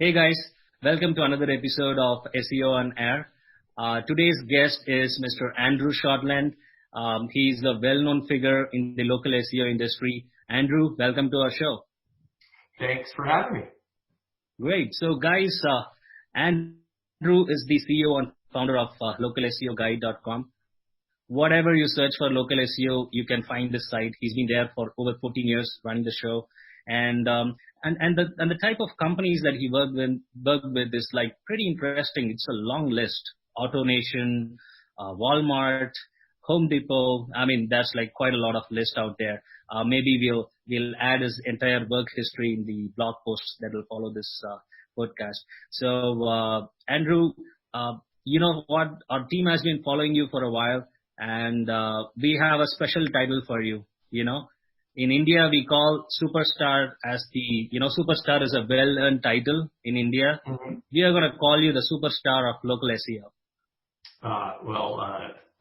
Hey guys, welcome to another episode of SEO on Air. Today's guest is Mr. Andrew Shotland. He's a well-known figure in the local SEO industry. Andrew, welcome to our show. Thanks for having me. Great. So guys, Andrew is the CEO and founder of localseoguide.com. Whatever you search for local SEO, you can find this site. He's been there for over 14 years running the show. And the type of companies that he worked with is like pretty interesting. It's a long list. AutoNation, Walmart, Home Depot. I mean, that's like quite a lot of list out there. Maybe we'll add his entire work history in the blog posts that will follow this podcast. So Andrew, you know what? Our team has been following you for a while, and we have a special title for you. You know, in India we call superstar as superstar is a well-earned title in India. Mm-hmm. We are going to call you the superstar of local SEO.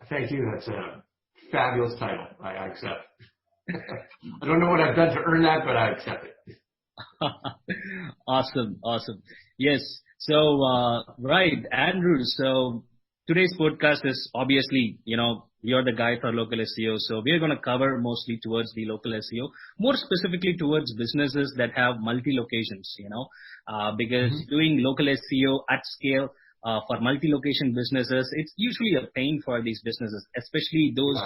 Thank you. That's a fabulous title. I accept. I don't know what I've done to earn that, but I accept it. Awesome. Yes. So, right, Andrew. So today's podcast is obviously, you're the guy for local SEO. So we're going to cover mostly towards the local SEO, more specifically towards businesses that have multi-locations, because doing local SEO at scale for multi-location businesses, it's usually a pain for these businesses, especially those,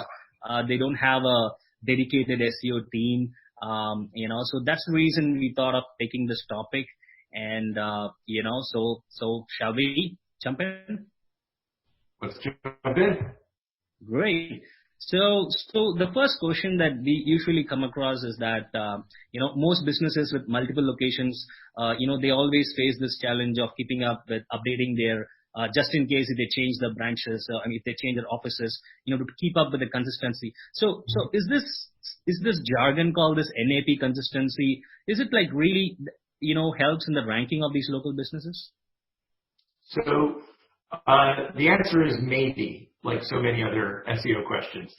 they don't have a dedicated SEO team, so that's the reason we thought of taking this topic. And, so shall we jump in? Let's jump in. Great. So the first question that we usually come across is that, most businesses with multiple locations, they always face this challenge of keeping up with updating their, just in case if they change the branches, if they change their offices, to keep up with the consistency. So is this jargon called this NAP consistency? Is it like really, helps in the ranking of these local businesses? So the answer is maybe, like so many other SEO questions.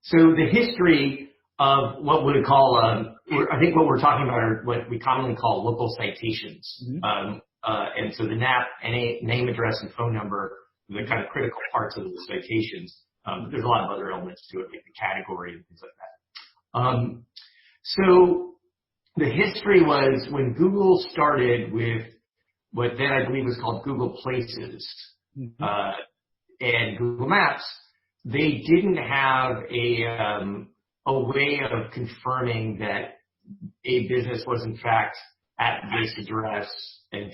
So the history of what we call, I think what we're talking about are what we commonly call local citations. And so the NAP, name, address, and phone number, the kind of critical parts of the citations. There's a lot of other elements to it, like the category and things like that. So the history was when Google started with what then I believe was called Google Places and Google Maps, they didn't have a way of confirming that a business was in fact at this address and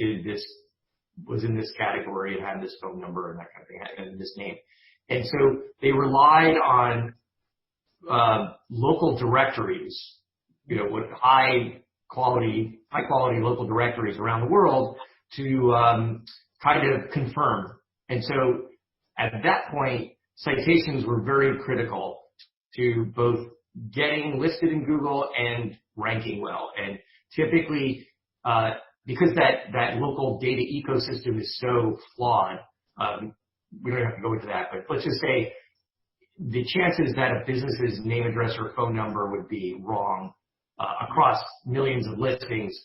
was in this category and had this phone number and that kind of thing, and this name. And so they relied on local directories, with high quality local directories around the world to kind of confirm. And so at that point, citations were very critical to both getting listed in Google and ranking well. And typically, because that local data ecosystem is so flawed, we don't have to go into that, but let's just say the chances that a business's name, address, or phone number would be wrong across millions of listings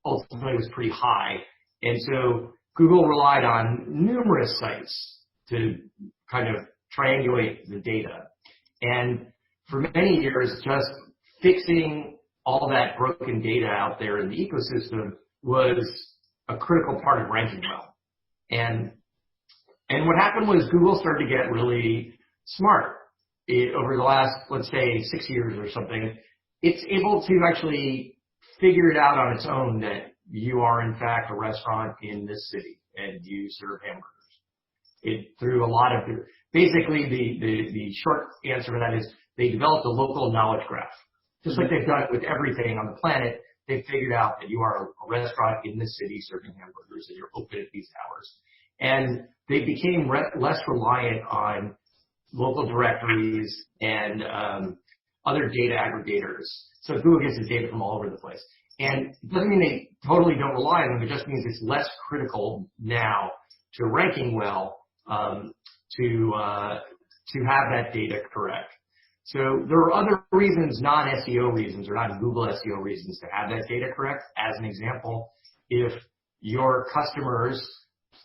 ultimately was pretty high. And so Google relied on numerous sites to kind of triangulate the data. And for many years, just fixing all that broken data out there in the ecosystem was a critical part of ranking well. And what happened was Google started to get really smart. Over the last, let's say, 6 years or something, it's able to actually figure it out on its own that you are in fact a restaurant in this city and you serve hamburgers. Through a lot of, basically the short answer to that is they developed a local knowledge graph. Just like they've done it with everything on the planet, they've figured out that you are a restaurant in this city serving hamburgers and you're open at these hours. And they became less reliant on local directories and other data aggregators. So Google gets its data from all over the place. And it doesn't mean they totally don't rely on them. It just means it's less critical now to ranking well to have that data correct. So there are other reasons, non-SEO reasons or non-Google SEO reasons to have that data correct. As an example, if your customers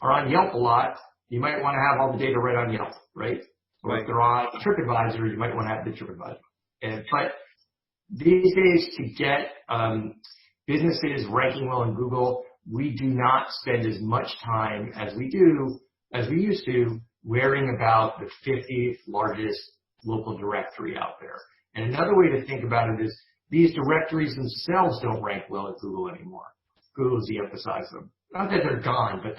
are on Yelp a lot, you might want to have all the data right on Yelp, right? Or Right. if they're on TripAdvisor, you might want to have the TripAdvisor. But these days, to get businesses ranking well in Google, we do not spend as much time as we used to, worrying about the 50th largest local directory out there. And another way to think about it is these directories themselves don't rank well at Google anymore. Google's de-emphasized them. Not that they're gone, but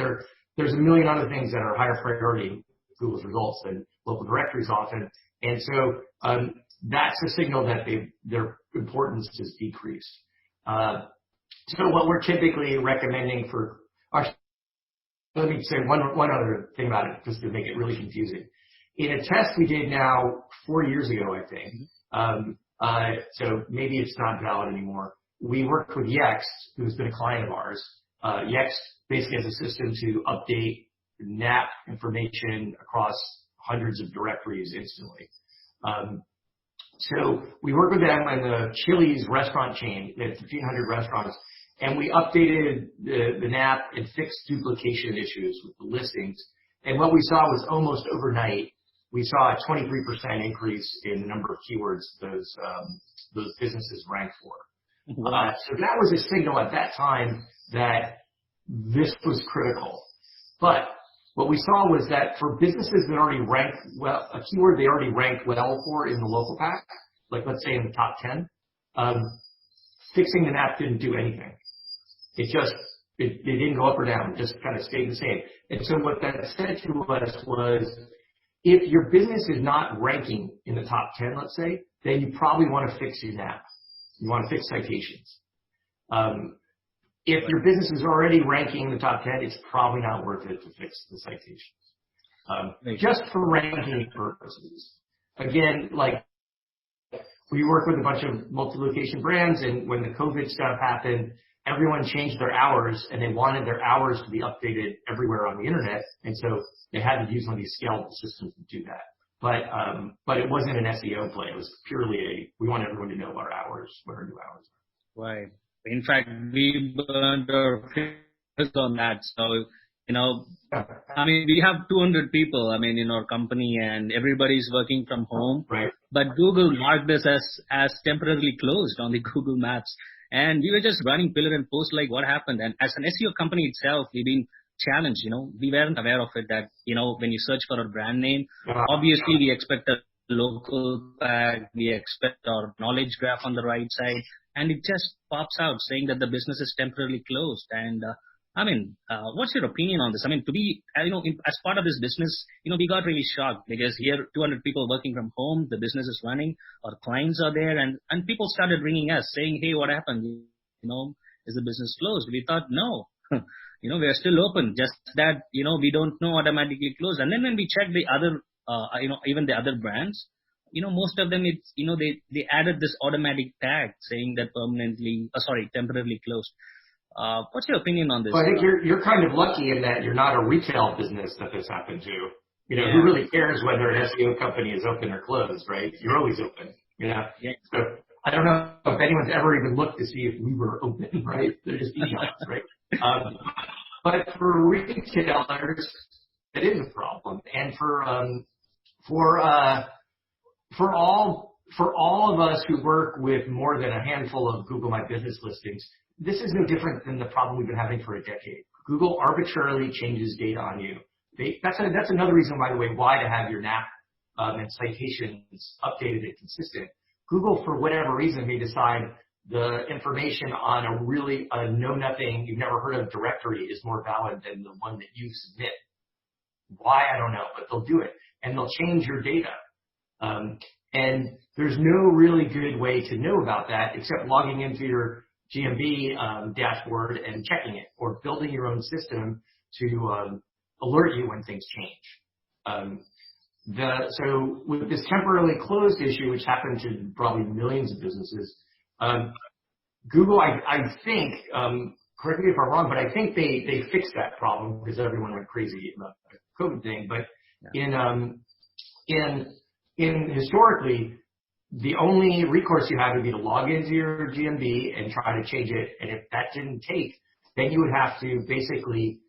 there's a million other things that are higher priority in Google's results than local directories often. And so that's a signal that their importance has decreased. So what we're typically recommending for our, let me say one other thing about it, just to make it really confusing. In a test we did now 4 years ago, I think, so maybe it's not valid anymore. We worked with Yext, who's been a client of ours. Yext basically has a system to update NAP information across hundreds of directories instantly. So we worked with them and the Chili's restaurant chain. They had 1,500 restaurants. And we updated the NAP and fixed duplication issues with the listings. And what we saw was almost overnight, we saw a 23% increase in the number of keywords those businesses ranked for. Wow. So that was a signal at that time that this was critical. But what we saw was that for businesses that already ranked well, a keyword they already ranked well for in the local pack, like let's say in the top 10, fixing the NAP didn't do anything. It didn't go up or down, it just kind of stayed the same. And so what that said to us was, if your business is not ranking in the top 10, let's say, then you probably want to fix your NAP. You want to fix citations. If your business is already ranking in the top 10, it's probably not worth it to fix the citations. Just for ranking purposes. Again, like we work with a bunch of multi-location brands, and when the COVID stuff happened, everyone changed their hours, and they wanted their hours to be updated everywhere on the internet, and so they had to use one of these scalable systems to do that. But it wasn't an SEO play. It was purely we want everyone to know our hours, what our new hours are. Right. In fact, we burned our fingers on that. So, I mean, we have 200 people, in our company, and everybody's working from home. Right. But Google marked this as temporarily closed on the Google Maps. And we were just running pillar and post like what happened. And as an SEO company itself, we've been challenged, we weren't aware of it that, when you search for a brand name, obviously we expect a local tag, we expect our knowledge graph on the right side, and it just pops out saying that the business is temporarily closed. And what's your opinion on this? To be, as part of this business, we got really shocked because here 200 people working from home, the business is running, our clients are there, and people started ringing us saying, hey, what happened? Is the business closed? We thought, no, we are still open, just that, we don't know automatically closed. And then when we check the other, even the other brands, most of them, it's, they added this automatic tag saying that temporarily closed. What's your opinion on this? Well, I think you're kind of lucky in that you're not a retail business that this happened to. Yeah. Who really cares whether an SEO company is open or closed, right? You're always open, Yeah. So I don't know if anyone's ever even looked to see if we were open, right? They're just eating us, right? But for retailers, it is a problem. And for all of us who work with more than a handful of Google My Business listings, this is no different than the problem we've been having for a decade. Google arbitrarily changes data on you. That's another reason, by the way, why to have your NAP and citations updated and consistent. Google, for whatever reason, may decide the information on a know-nothing, you've never heard of directory is more valid than the one that you submit. Why, I don't know, but they'll do it. And they'll change your data. And there's no really good way to know about that except logging into your GMB dashboard and checking it, or building your own system to alert you when things change. So with this temporarily closed issue, which happened to probably millions of businesses, Google, I think, correct me if I'm wrong, but I think they fixed that problem because everyone went crazy about the COVID thing. But in historically, the only recourse you had would be to log into your GMB and try to change it. And if that didn't take, then you would have to basically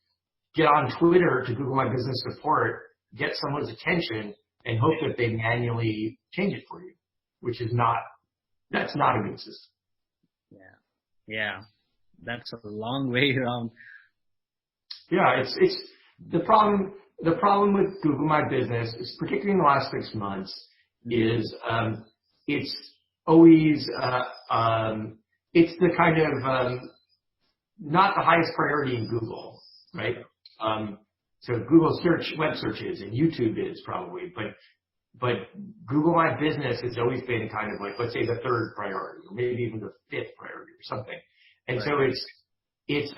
get on Twitter to Google My Business support, get someone's attention, and hope that they manually change it for you, which is that's not a good system. Yeah. That's a long way around. Yeah, it's the problem. The problem with Google My Business, is particularly in the last 6 months, is it's always it's the kind of not the highest priority in Google, right? So Google search, web searches, and YouTube is probably, but Google My Business has always been kind of like, let's say, the 3rd priority, or maybe even the 5th priority or something. And so it's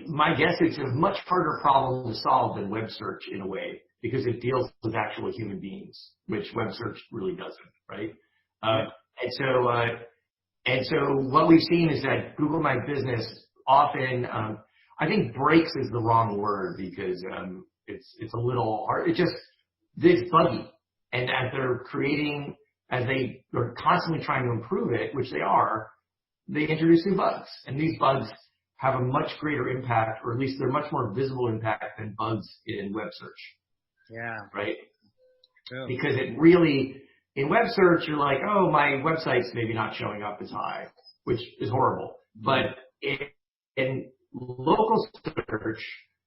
my guess it's a much harder problem to solve than web search in a way, because it deals with actual human beings, which web search really doesn't, right? And so what we've seen is that Google My Business often, I think breaks is the wrong word, because it's a little hard. It's buggy. And as they are constantly trying to improve it, which they are, they introduce new bugs. And these bugs have a much greater impact, or at least they're much more visible impact than bugs in web search. Yeah. Right? True. Because it really, in web search, you're like, oh, my website's maybe not showing up as high, which is horrible. But in local search,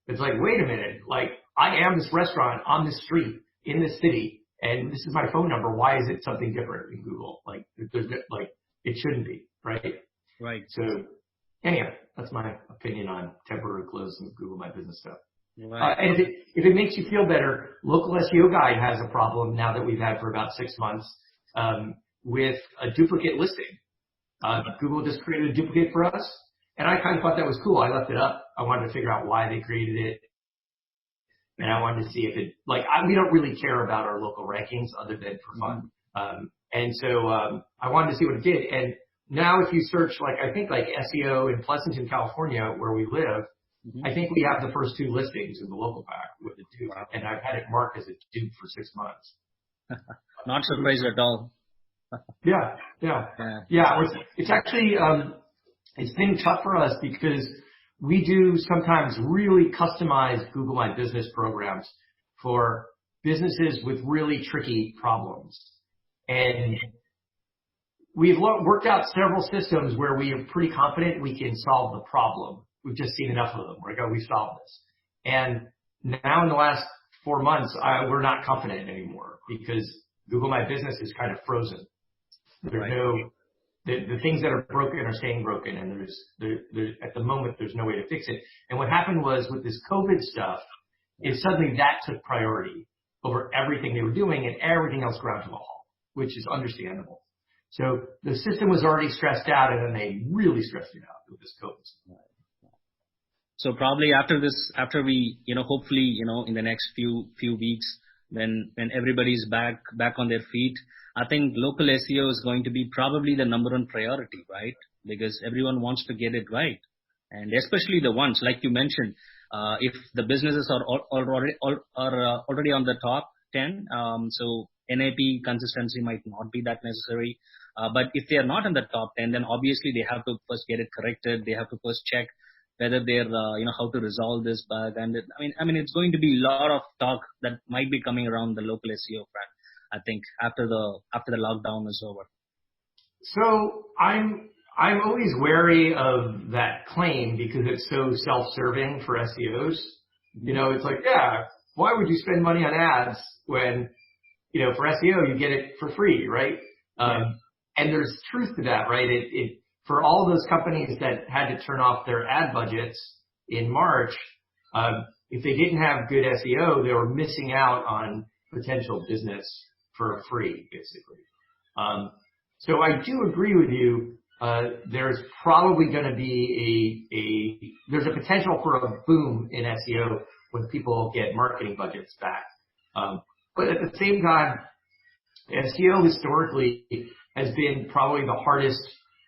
it's like, wait a minute, like, I am this restaurant on this street in this city, and this is my phone number. Why is it something different in Google? Like, it shouldn't be, right? Right. So, anyway, that's my opinion on temporary close and Google My Business stuff. Right. And if it makes you feel better, Local SEO Guide has a problem now that we've had for about 6 months with a duplicate listing. Google just created a duplicate for us, and I kind of thought that was cool. I left it up. I wanted to figure out why they created it, and I wanted to see if it, we don't really care about our local rankings other than for fun. And so I wanted to see what it did. And now if you search, I think SEO in Pleasanton, California, where we live, I think we have the first 2 listings in the local pack with the dupe, and I've had it marked as a dupe for 6 months. Not surprised at all. Yeah. It's actually it's been tough for us because we do sometimes really customized Google My Business programs for businesses with really tricky problems, and we've worked out several systems where we are pretty confident we can solve the problem. We've just seen enough of them. We're like, oh, we solved this. And now in the last 4 months, we're not confident anymore because Google My Business is kind of frozen. There's the things that are broken are staying broken, and there's at the moment there's no way to fix it. And what happened was with this COVID stuff, is suddenly that took priority over everything they were doing, and everything else ground to a halt, which is understandable. So the system was already stressed out, and then they really stressed it out with this COVID stuff. So probably after we, hopefully, in the next few weeks, when everybody's back on their feet, I think local SEO is going to be probably the number 1 priority, right? Because everyone wants to get it right. And especially the ones, like you mentioned, if the businesses are already on the top 10, so NAP consistency might not be that necessary. But if they are not in the top 10, then obviously they have to first get it corrected. They have to first check whether they're, how to resolve this bug. And I mean, it's going to be a lot of talk that might be coming around the local SEO front, I think, after the lockdown is over. So I'm always wary of that claim because it's so self-serving for SEOs. It's like, yeah, why would you spend money on ads when, for SEO you get it for free, right? And there's truth to that, right? For all those companies that had to turn off their ad budgets in March, if they didn't have good SEO, they were missing out on potential business for free, basically. So I do agree with you. There's probably going to be there's a potential for a boom in SEO when people get marketing budgets back. But at the same time, SEO historically has been probably the hardest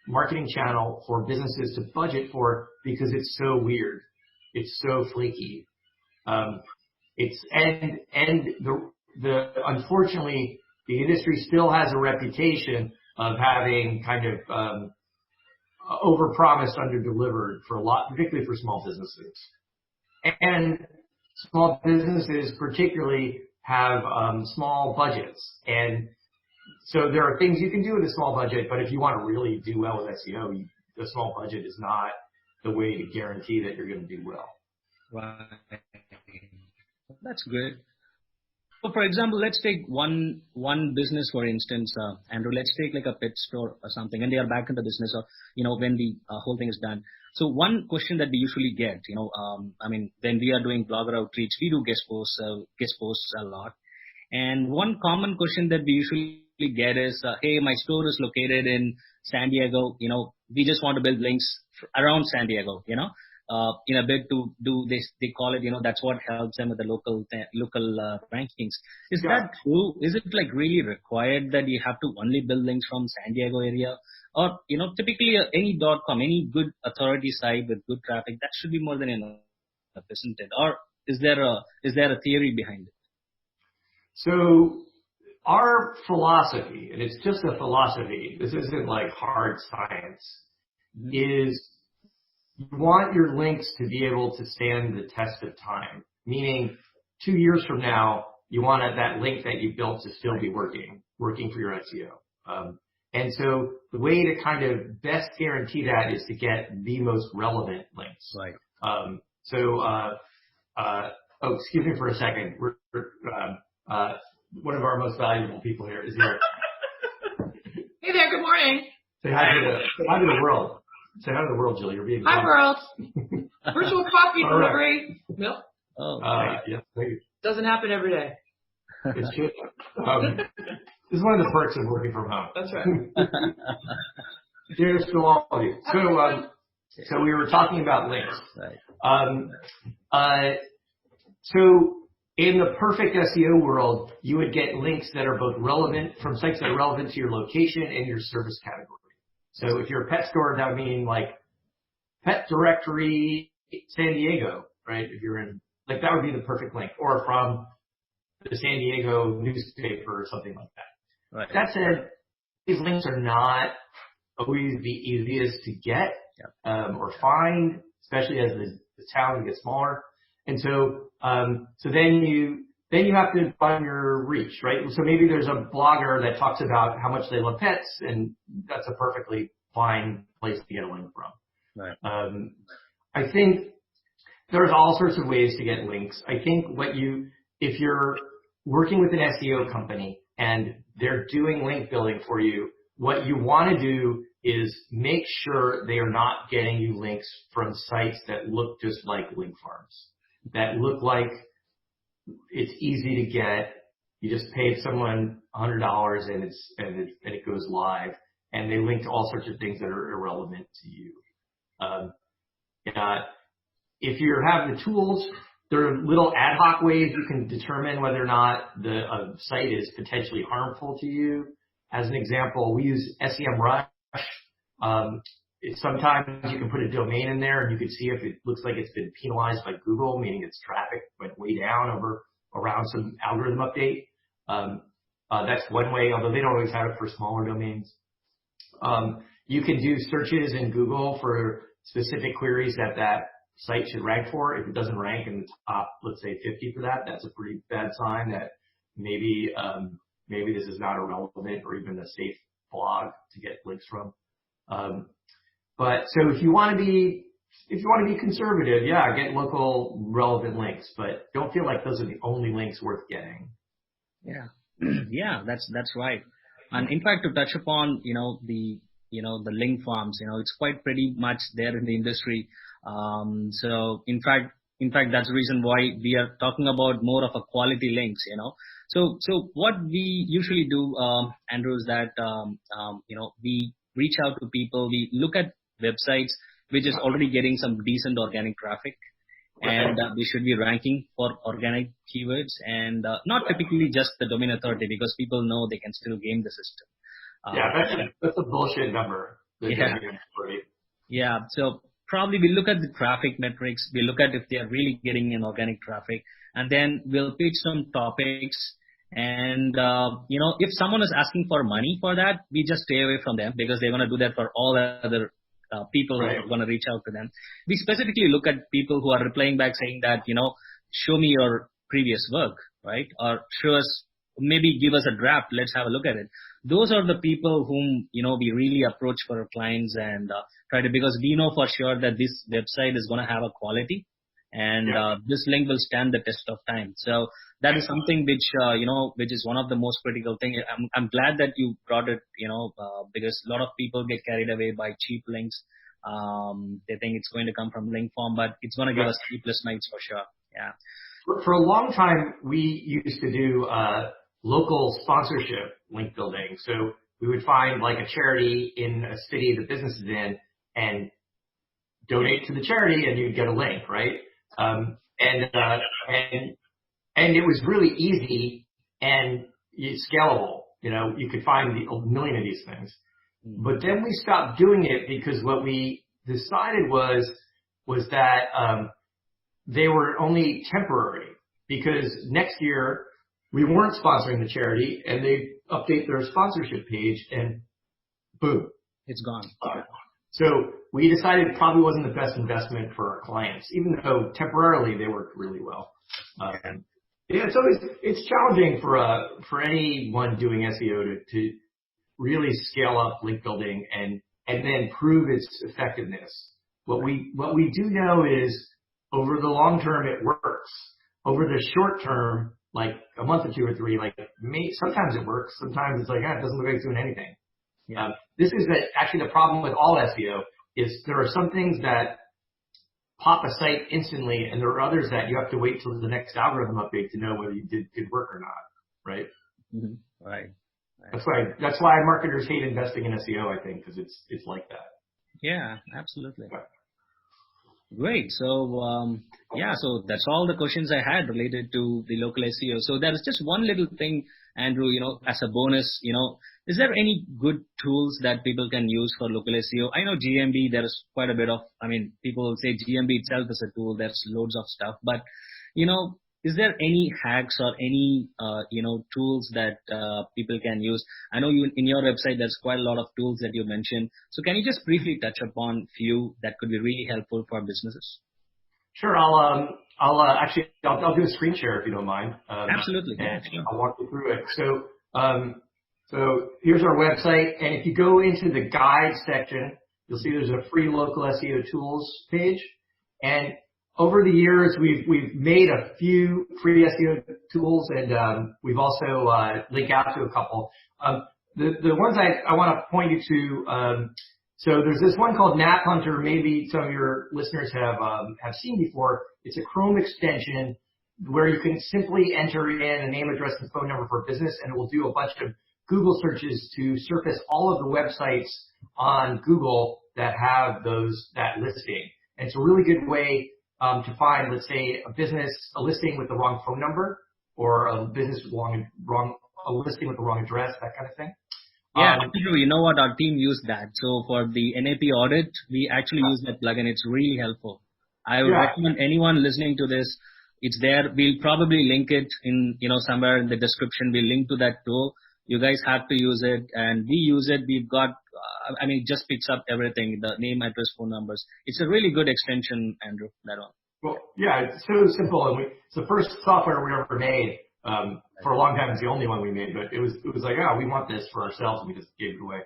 marketing channel for businesses to budget for because it's so weird. It's so flaky. Unfortunately, the industry still has a reputation of having kind of overpromised, underdelivered for a lot, particularly for small businesses. And small businesses particularly have small budgets. And so there are things you can do with a small budget, but if you want to really do well with SEO, the small budget is not the way to guarantee that you're going to do well. Right. That's good. So, for example, let's take one business, for instance, Andrew. Let's take like a pet store or something, and they are back in the business, or when the whole thing is done. So, one question that we usually get, when we are doing blogger outreach, we do guest posts a lot, and one common question that we usually get is, hey, my store is located in San Diego. We just want to build links around San Diego. In a bid to do this, they call it, that's what helps them with the local rankings. Is that true? Is it like really required that you have to only build links from San Diego area? Or, typically any .com, any good authority site with good traffic, that should be more than enough, isn't it? Or is there a theory behind it? So our philosophy, and it's just a philosophy, this isn't like hard science, is you want your links to be able to stand the test of time. Meaning 2 years from now, you want that link that you built to still be working for your SEO. And so the way to kind of best guarantee that is to get the most relevant links. Right. Excuse me for a second. One of our most valuable people here is here. Hey there, good morning. Say hi to the world. Say hi to the world, Jill. You're being hi, world. Virtual coffee delivery. Right. Milk. Yeah, thank you. Doesn't happen every day. It should. This is one of the perks of working from home. That's right. Cheers to all of you. So we were talking about links. Right. So in the perfect SEO world, you would get links that are both relevant from sites that are relevant to your location and your service category. So if you're a pet store, that would mean like pet directory San Diego, right? If you're in, like, that would be the perfect link, or from the San Diego newspaper or something like that. Right. That said, these links are not always the easiest to get or find, especially as the town gets smaller. And so then you have to find your reach, right? So maybe there's a blogger that talks about how much they love pets, and that's a perfectly fine place to get a link from. Right. I think there's all sorts of ways to get links. I think if you're working with an SEO company and they're doing link building for you, what you want to do is make sure they are not getting you links from sites that look just like link farms, that look like it's easy to get. You just pay someone $100 and it goes live, and they link to all sorts of things that are irrelevant to you. If you have the tools, there are little ad hoc ways you can determine whether or not a site is potentially harmful to you. As an example, we use SEMrush. Sometimes you can put a domain in there and you can see if it looks like it's been penalized by Google, meaning its traffic went way down around some algorithm update. That's one way, although they don't always have it for smaller domains. You can do searches in Google for specific queries that site should rank for. If it doesn't rank in the top, let's say 50 for that, that's a pretty bad sign that maybe this is not a relevant or even a safe blog to get links from. But so if you want to be conservative, get local relevant links, but don't feel like those are the only links worth getting. Yeah. Yeah, that's right. And in fact, to touch upon, the link farms, it's quite pretty much there in the industry. So in fact, that's the reason why we are talking about more of a quality links, So what we usually do, Andrew, is that, we reach out to people, we look at websites which is already getting some decent organic traffic, and they should be ranking for organic keywords, and not typically just the domain authority, because people know they can still game the system. That's a bullshit number. Yeah. So probably we look at the traffic metrics, we look at if they are really getting an organic traffic, and then we'll pitch some topics. And, if someone is asking for money for that, we just stay away from them, because they're going to do that for all other people who Right. are going to reach out to them. We specifically look at people who are replying back saying that, show me your previous work, right? Or show us, maybe give us a draft. Let's have a look at it. Those are the people whom, we really approach for our clients and try to, because we know for sure that this website is going to have a quality and this link will stand the test of time. So that is something which, which is one of the most critical thing. I'm glad that you brought it, because a lot of people get carried away by cheap links. They think it's going to come from link form, but it's going to give us sleepless nights for sure. Yeah. For a long time, we used to do local sponsorship link building. So we would find like a charity in a city the business is in and donate to the charity, and you'd get a link, right? And it was really easy and scalable. You could find a million of these things. But then we stopped doing it because what we decided was that they were only temporary, because next year we weren't sponsoring the charity and they update their sponsorship page and boom, it's gone. So we decided it probably wasn't the best investment for our clients, even though temporarily they worked really well. It's challenging for anyone doing SEO to really scale up link building and then prove its effectiveness. What we do know is over the long term it works. Over the short term, like a month or two or three, sometimes it works. Sometimes it's like, it doesn't look like it's doing anything. Yeah. This is actually the problem with all SEO is there are some things that pop a site instantly, and there are others that you have to wait till the next algorithm update to know whether you did good work or not, right? Mm-hmm. Right. That's why marketers hate investing in SEO, I think, because it's like that. Yeah, absolutely. Great. So, so that's all the questions I had related to the local SEO. So there's just one little thing, Andrew, as a bonus, is there any good tools that people can use for local SEO? I know GMB, there's quite a bit of, people will say GMB itself is a tool. There's loads of stuff, but, is there any hacks or any, tools that people can use? I know in your website, there's quite a lot of tools that you mentioned. So can you just briefly touch upon few that could be really helpful for businesses? Sure. I'll do a screen share if you don't mind. Absolutely. And sure. I'll walk you through it. So here's our website. And if you go into the guide section, you'll see there's a free local SEO tools page. And over the years, we've made a few free SEO tools, and we've also linked out to a couple. The ones I want to point you to, so there's this one called Nap Hunter. Maybe some of your listeners have seen before. It's a Chrome extension where you can simply enter in a name, address, and phone number for a business, and it will do a bunch of Google searches to surface all of the websites on Google that have that listing. And it's a really good way to find, let's say, a listing with the wrong phone number, or a business with a listing with the wrong address, that kind of thing. Yeah, you know what? Our team used that. So for the NAP audit, we actually use that plugin. It's really helpful. I would recommend anyone listening to this. It's there. We'll probably link it in, somewhere in the description. We'll link to that tool. You guys have to use it, and we use it. We've got, it just picks up everything, the name, address, phone numbers. It's a really good extension, Andrew, that one. Well, yeah, it's so simple, and it's the first software we ever made. For a long time, it's the only one we made, but it was like, we want this for ourselves, and we just gave it away.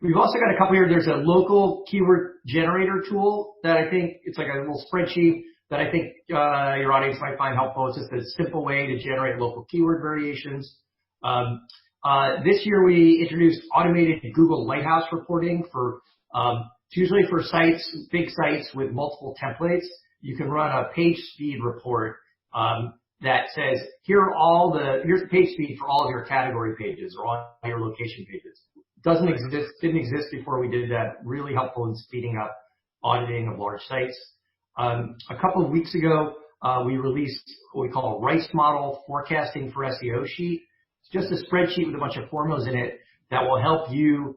We've also got a couple here. There's a local keyword generator tool that I think it's like a little spreadsheet that I think your audience might find helpful. It's just a simple way to generate local keyword variations. This year we introduced automated Google Lighthouse reporting for usually for sites, big sites with multiple templates. You can run a page speed report that says here's the page speed for all of your category pages or all your location pages. Didn't exist before we did that. Really helpful in speeding up auditing of large sites. A couple of weeks ago, we released what we call a Rice Model Forecasting for SEO sheet. It's just a spreadsheet with a bunch of formulas in it that will help you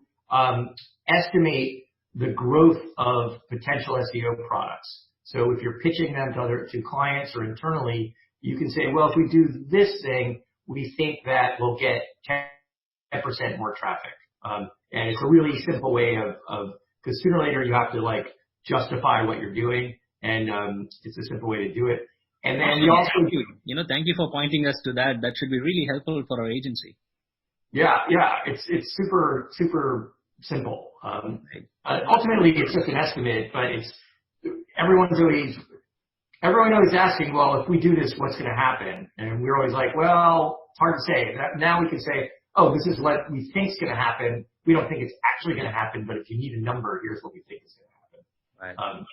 estimate the growth of potential SEO products. So if you're pitching them to clients or internally, you can say, well, if we do this thing, we think that we'll get 10% more traffic. And it's a really simple way of because sooner or later you have to like justify what you're doing, and it's a simple way to do it. And then you also thank you for pointing us to that. That should be really helpful for our agency. Yeah, it's super simple. Ultimately, it's just an estimate, but everyone always asking, well, if we do this, what's going to happen? And we're always like, well, it's hard to say. Now we can say, oh, this is what we think is going to happen. We don't think it's actually going to happen, but if you need a number, here's what we think is going to happen. Right.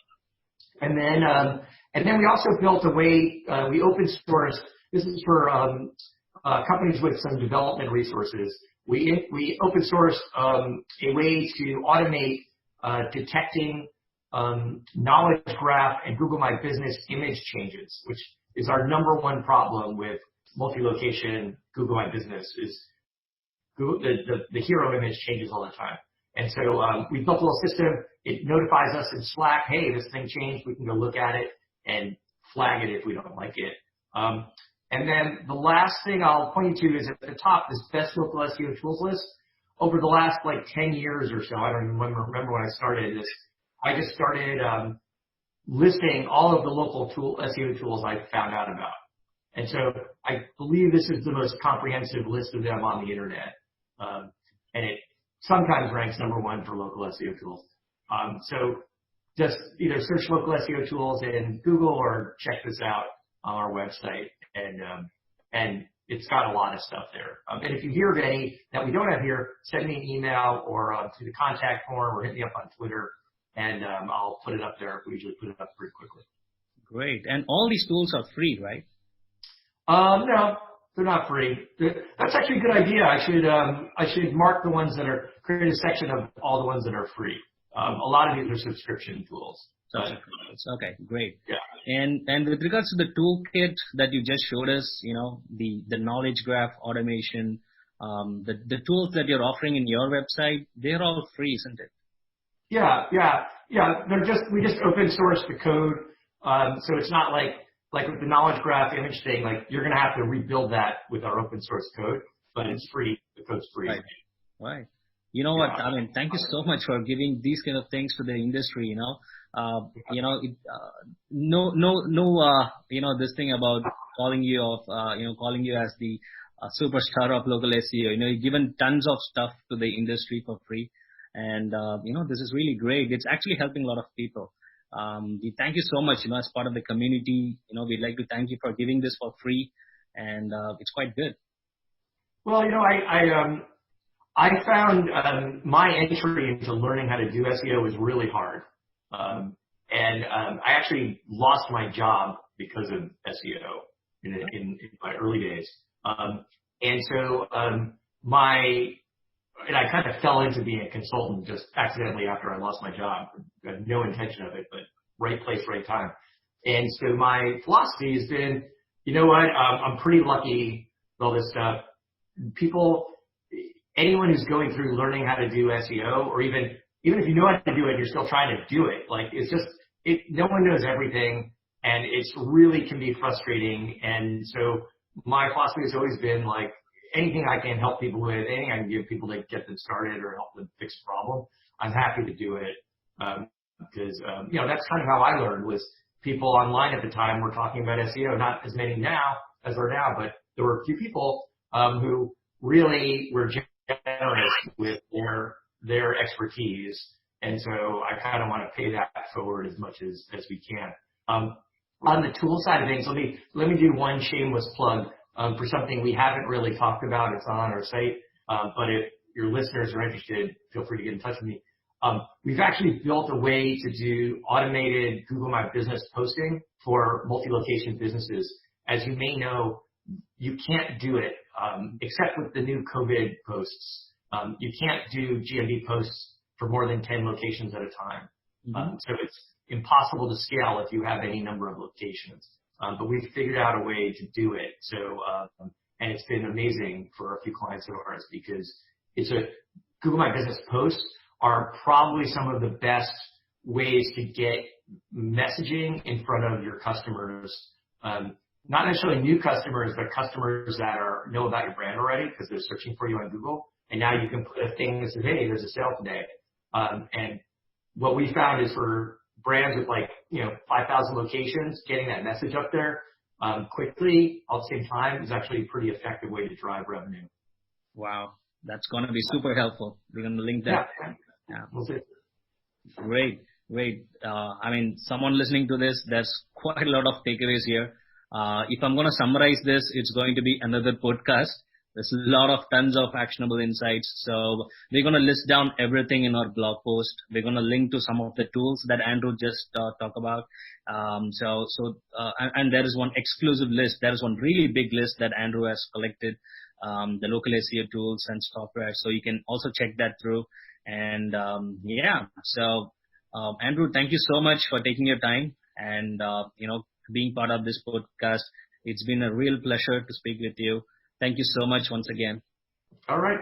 And then we also built a way, we open source. This is for companies with some development resources. We open source a way to automate detecting knowledge graph and Google My Business image changes, which is our number one problem with multi-location Google My Business is Google, the hero image changes all the time. And so we built a little system. It notifies us in Slack, hey, this thing changed. We can go look at it and flag it if we don't like it. And then the last thing I'll point you to is at the top, this best local SEO tools list. Over the last like 10 years or so, I don't even remember when I started this, I just started listing all of the local SEO tools I found out about. And so I believe this is the most comprehensive list of them on the internet. And it sometimes ranks number one for local SEO tools. So just either search local SEO tools in Google or check this out on our website. And it's got a lot of stuff there. And if you hear of any that we don't have here, send me an email or to the contact form or hit me up on Twitter, and I'll put it up there. We usually put it up pretty quickly. Great. And all these tools are free, right? No, they're not free. That's actually a good idea. I should mark the ones that are, create a section of all the ones that are free. A lot of these are subscription tools. Okay, great. Yeah. And with regards to the toolkit that you just showed us, the knowledge graph automation, the tools that you're offering in your website, they're all free, isn't it? Yeah. We just open source the code. So it's not like with the knowledge graph image thing, like you're going to have to rebuild that with our open source code, but it's free. The code's free. Right. You know what? I mean, thank you so much for giving these kind of things to the industry. This thing about calling you as the superstar of local SEO. You've given tons of stuff to the industry for free, and this is really great. It's actually helping a lot of people. We thank you so much. As part of the community, we'd like to thank you for giving this for free, and it's quite good. Well, I found my entry into learning how to do SEO was really hard. And I actually lost my job because of SEO in my early days. And so I kind of fell into being a consultant just accidentally after I lost my job. I had no intention of it, but right place, right time. And so my philosophy has been, you know what, I'm pretty lucky with all this stuff. Anyone who's going through learning how to do SEO, or even if you know how to do it, you're still trying to do it. Like no one knows everything, and it's really can be frustrating. And so my philosophy has always been like, anything I can help people with, anything I can give people to get them started or help them fix a problem, I'm happy to do it. Because that's kind of how I learned, was people online at the time were talking about SEO, not as many now as are now, but there were a few people who really were generous with their expertise, and so I kind of want to pay that forward as much as we can. On the tool side of things, let me do one shameless plug for something we haven't really talked about. It's not on our site, but if your listeners are interested, feel free to get in touch with me. We've actually built a way to do automated Google My Business posting for multi-location businesses. As you may know, you can't do it except with the new COVID posts. You can't do GMB posts for more than 10 locations at a time. So it's impossible to scale if you have any number of locations. But we've figured out a way to do it. So, and it's been amazing for a few clients of ours, because Google My Business posts are probably some of the best ways to get messaging in front of your customers. Not necessarily new customers, but customers that know about your brand already because they're searching for you on Google. And now you can put a thing that says, hey, there's a sale today. And what we found is for brands with 5,000 locations, getting that message up there quickly at the same time is actually a pretty effective way to drive revenue. Wow. That's going to be super helpful. We're going to link that. Yeah. We'll see. Great. Someone listening to this, there's quite a lot of takeaways here. If I'm going to summarize this, it's going to be another podcast. There's a lot of tons of actionable insights. So we're going to list down everything in our blog post. We're going to link to some of the tools that Andrew just talked about. And there is one exclusive list. There is one really big list that Andrew has collected, the local SEO tools and software. So you can also check that through. And Andrew, thank you so much for taking your time and being part of this podcast. It's been a real pleasure to speak with you. Thank you so much once again. All right.